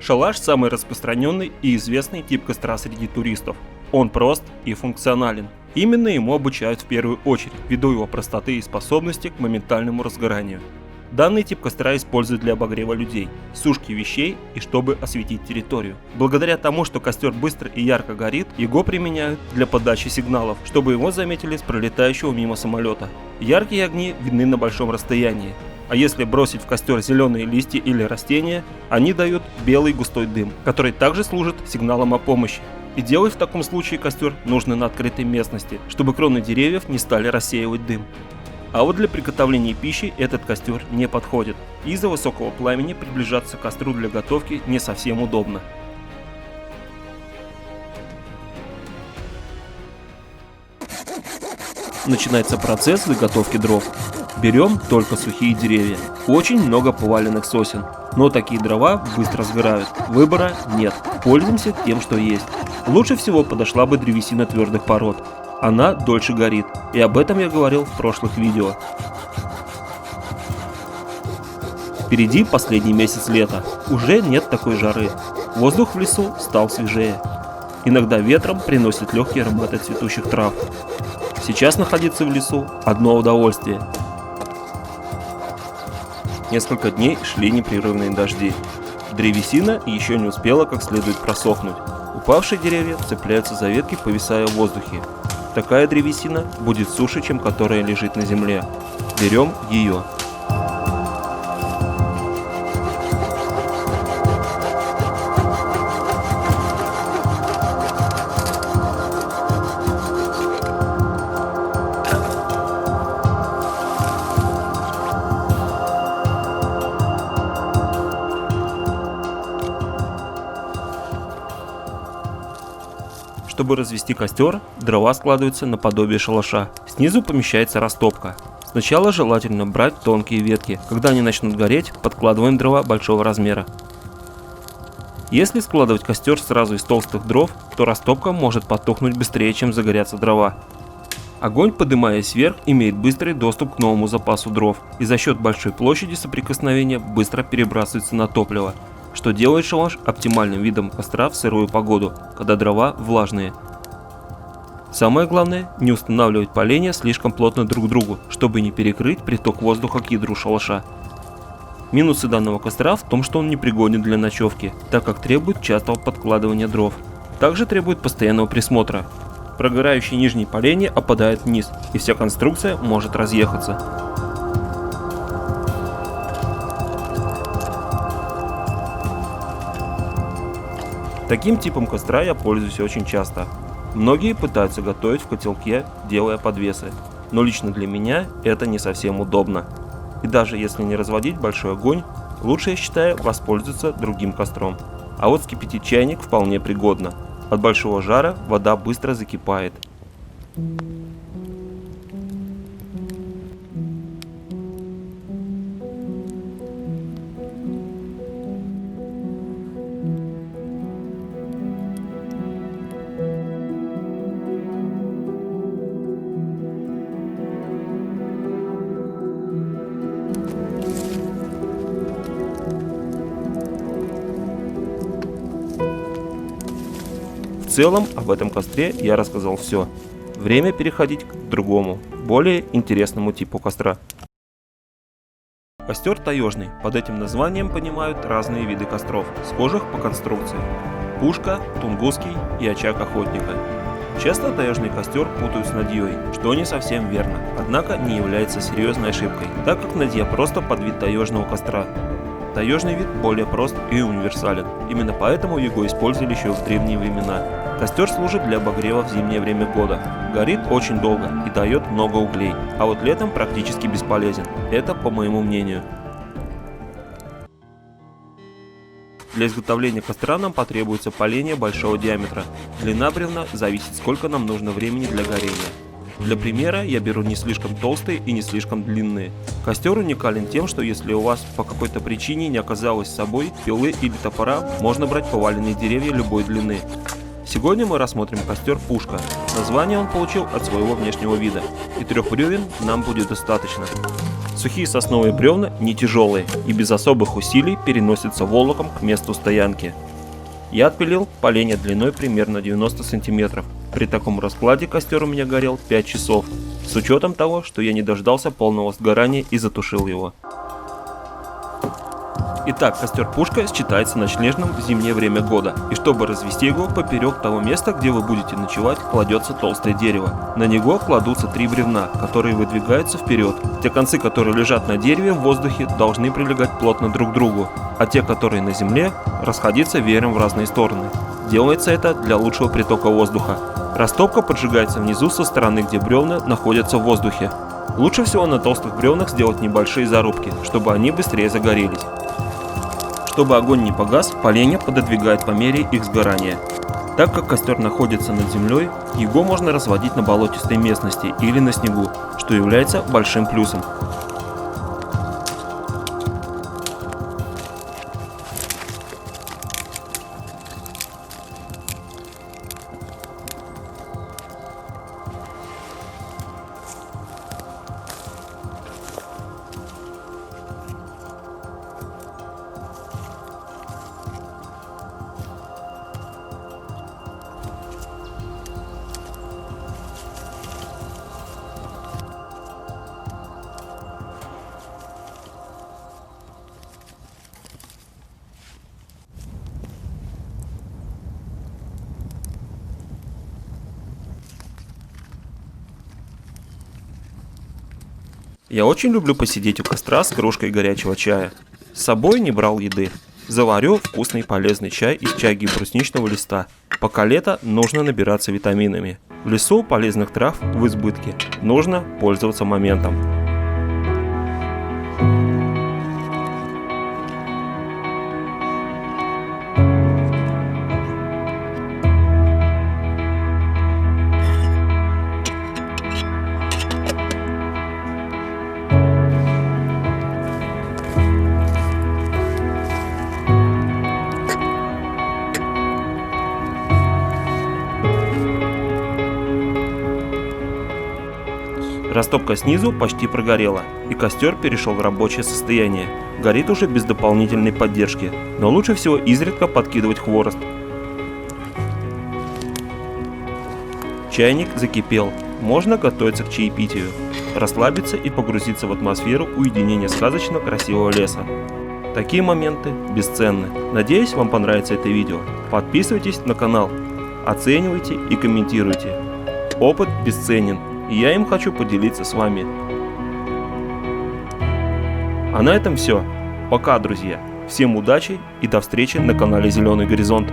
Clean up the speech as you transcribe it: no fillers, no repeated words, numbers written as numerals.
Шалаш – самый распространенный и известный тип костра среди туристов. Он прост и функционален. Именно ему обучают в первую очередь, ввиду его простоты и способности к моментальному разгоранию. Данный тип костра используют для обогрева людей, сушки вещей и чтобы осветить территорию. Благодаря тому, что костер быстро и ярко горит, его применяют для подачи сигналов, чтобы его заметили с пролетающего мимо самолета. Яркие огни видны на большом расстоянии. А если бросить в костер зеленые листья или растения, они дают белый густой дым, который также служит сигналом о помощи. И делать в таком случае костер нужно на открытой местности, чтобы кроны деревьев не стали рассеивать дым. А вот для приготовления пищи этот костер не подходит. Из-за высокого пламени приближаться к костру для готовки не совсем удобно. Начинается процесс заготовки дров. Берем только сухие деревья. Очень много поваленных сосен. Но такие дрова быстро сгорают. Выбора нет. Пользуемся тем, что есть. Лучше всего подошла бы древесина твердых пород. Она дольше горит. И об этом я говорил в прошлых видео. Впереди последний месяц лета. Уже нет такой жары. Воздух в лесу стал свежее. Иногда ветром приносит легкие ароматы цветущих трав. Сейчас находиться в лесу – одно удовольствие. Несколько дней шли непрерывные дожди. Древесина еще не успела как следует просохнуть. Упавшие деревья цепляются за ветки, повисая в воздухе. Такая древесина будет суше, чем которая лежит на земле. Берем ее. Чтобы развести костер, дрова складываются наподобие шалаша. Снизу помещается растопка. Сначала желательно брать тонкие ветки. Когда они начнут гореть, подкладываем дрова большого размера. Если складывать костер сразу из толстых дров, то растопка может потухнуть быстрее, чем загорятся дрова. Огонь, поднимаясь вверх, имеет быстрый доступ к новому запасу дров и за счет большой площади соприкосновения быстро перебрасывается на топливо, что делает шалаш оптимальным видом костра в сырую погоду, когда дрова влажные. Самое главное – не устанавливать поленья слишком плотно друг к другу, чтобы не перекрыть приток воздуха к ядру шалаша. Минусы данного костра в том, что он непригоден для ночевки, так как требует частого подкладывания дров. Также требует постоянного присмотра. Прогорающие нижние поленья опадают вниз, и вся конструкция может разъехаться. Таким типом костра я пользуюсь очень часто. Многие пытаются готовить в котелке, делая подвесы, но лично для меня это не совсем удобно. И даже если не разводить большой огонь, лучше, я считаю, воспользоваться другим костром. А вот вскипятить чайник вполне пригодно. От большого жара вода быстро закипает. В целом, об этом костре я рассказал все. Время переходить к другому, более интересному типу костра. Костер таежный. Под этим названием понимают разные виды костров, схожих по конструкции. Пушка, тунгусский и очаг охотника. Часто таежный костер путают с надьей, что не совсем верно, однако не является серьезной ошибкой, так как надья просто подвид таежного костра. Таежный вид более прост и универсален, именно поэтому его использовали еще в древние времена. Костер служит для обогрева в зимнее время года. Горит очень долго и дает много углей, а вот летом практически бесполезен. Это по моему мнению. Для изготовления костра нам потребуется поленья большого диаметра. Длина бревна зависит, сколько нам нужно времени для горения. Для примера я беру не слишком толстые и не слишком длинные. Костер уникален тем, что если у вас по какой-то причине не оказалось с собой пилы или топора, можно брать поваленные деревья любой длины. Сегодня мы рассмотрим костер «Пушка». Название он получил от своего внешнего вида, и 3 бревен нам будет достаточно. Сухие сосновые бревна не тяжелые и без особых усилий переносятся волоком к месту стоянки. Я отпилил поленья длиной примерно 90 сантиметров. При таком раскладе костер у меня горел 5 часов, с учетом того, что я не дождался полного сгорания и затушил его. Итак, костер-пушка считается ночлежным в зимнее время года, и чтобы развести его, поперек того места, где вы будете ночевать, кладется толстое дерево. На него кладутся 3 бревна, которые выдвигаются вперед. Те концы, которые лежат на дереве в воздухе, должны прилегать плотно друг к другу, а те, которые на земле, расходиться веером в разные стороны. Делается это для лучшего притока воздуха. Растопка поджигается внизу со стороны, где бревна находятся в воздухе. Лучше всего на толстых бревнах сделать небольшие зарубки, чтобы они быстрее загорелись. Чтобы огонь не погас, поленья пододвигают по мере их сгорания. Так как костер находится над землей, его можно разводить на болотистой местности или на снегу, что является большим плюсом. Я очень люблю посидеть у костра с кружкой горячего чая. С собой не брал еды. Заварю вкусный полезный чай из чайги брусничного листа. Пока лето, нужно набираться витаминами. В лесу полезных трав в избытке. Нужно пользоваться моментом. Растопка снизу почти прогорела, и костер перешел в рабочее состояние. Горит уже без дополнительной поддержки, но лучше всего изредка подкидывать хворост. Чайник закипел, можно готовиться к чаепитию, расслабиться и погрузиться в атмосферу уединения сказочно красивого леса. Такие моменты бесценны. Надеюсь, вам понравится это видео. Подписывайтесь на канал, оценивайте и комментируйте. Опыт бесценен. И я им хочу поделиться с вами. А на этом все. Пока, друзья. Всем удачи и до встречи на канале Зеленый Горизонт.